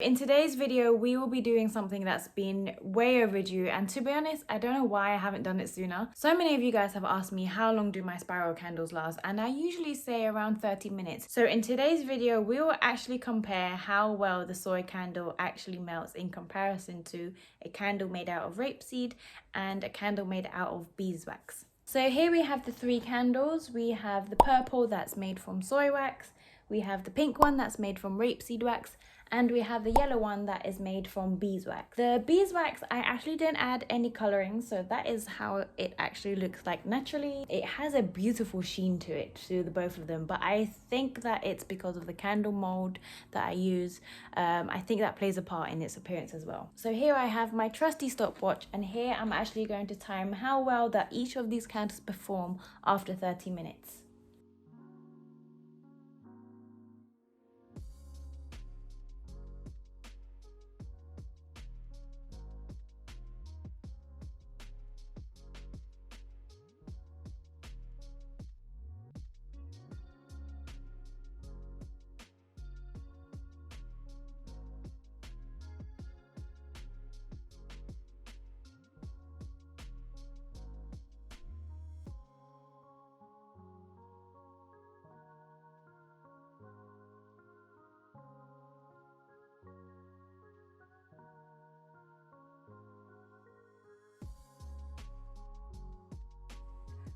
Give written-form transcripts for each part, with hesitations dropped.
In today's video, we will be doing something that's been way overdue, and to be honest, I don't know why I haven't done it sooner. So many of you guys have asked me how long do my spiral candles last, and I usually say around 30 minutes. So in today's video, we will actually compare how well the soy candle actually melts in comparison to a candle made out of rapeseed and a candle made out of beeswax. So here we have the three candles. We have the purple that's made from soy wax, we have the pink one that's made from rapeseed wax, and we have the yellow one that is made from beeswax. The beeswax, I actually didn't add any coloring, so that is how it actually looks like naturally. It has a beautiful sheen to it, to the both of them, but I think that it's because of the candle mold that I use. I think that plays a part in its appearance as well. So here I have my trusty stopwatch, and here I'm actually going to time how well that each of these candles perform after 30 minutes.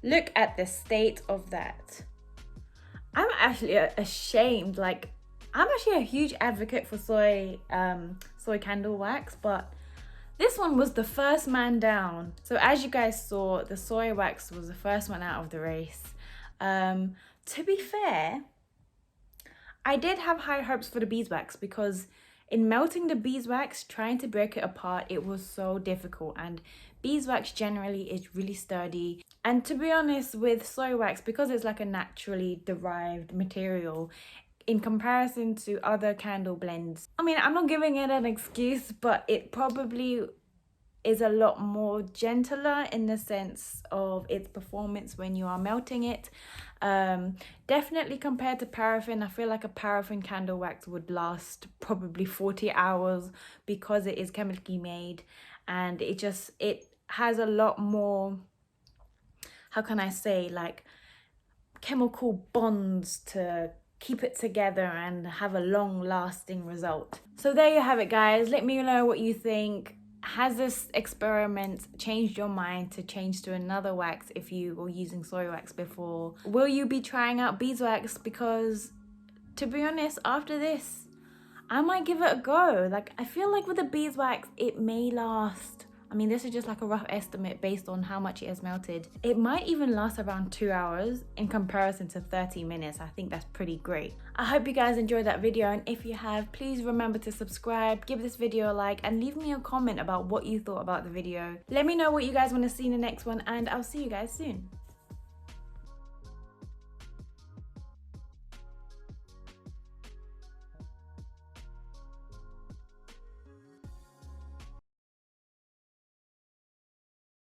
Look at the state of that. I'm actually ashamed. Like, I'm actually a huge advocate for soy candle wax, but this one was the first man down. So as you guys saw, the soy wax was the first one out of the race. To be fair, I did have high hopes for the beeswax because in melting the beeswax, trying to break it apart, it was so difficult, and beeswax generally is really sturdy. And to be honest, with soy wax, because it's like a naturally derived material, in comparison to other candle blends, I mean, I'm not giving it an excuse, but it probably is a lot more gentler in the sense of its performance when you are melting it. Definitely compared to paraffin, I feel like a paraffin candle wax would last probably 40 hours because it is chemically made, and it has a lot more, how can I say, like chemical bonds to keep it together and have a long lasting result. So there you have it, guys. Let me know what you think. Has this experiment changed your mind to change to another wax if you were using soy wax before? Will you be trying out beeswax? Because to be honest, after this, I might give it a go. Like, I feel like with the beeswax, it may last, I mean, this is just like a rough estimate based on how much it has melted. It might even last around 2 hours in comparison to 30 minutes. I think that's pretty great. I hope you guys enjoyed that video, and if you have, please remember to subscribe, give this video a like, and leave me a comment about what you thought about the video. Let me know what you guys want to see in the next one, and I'll see you guys soon.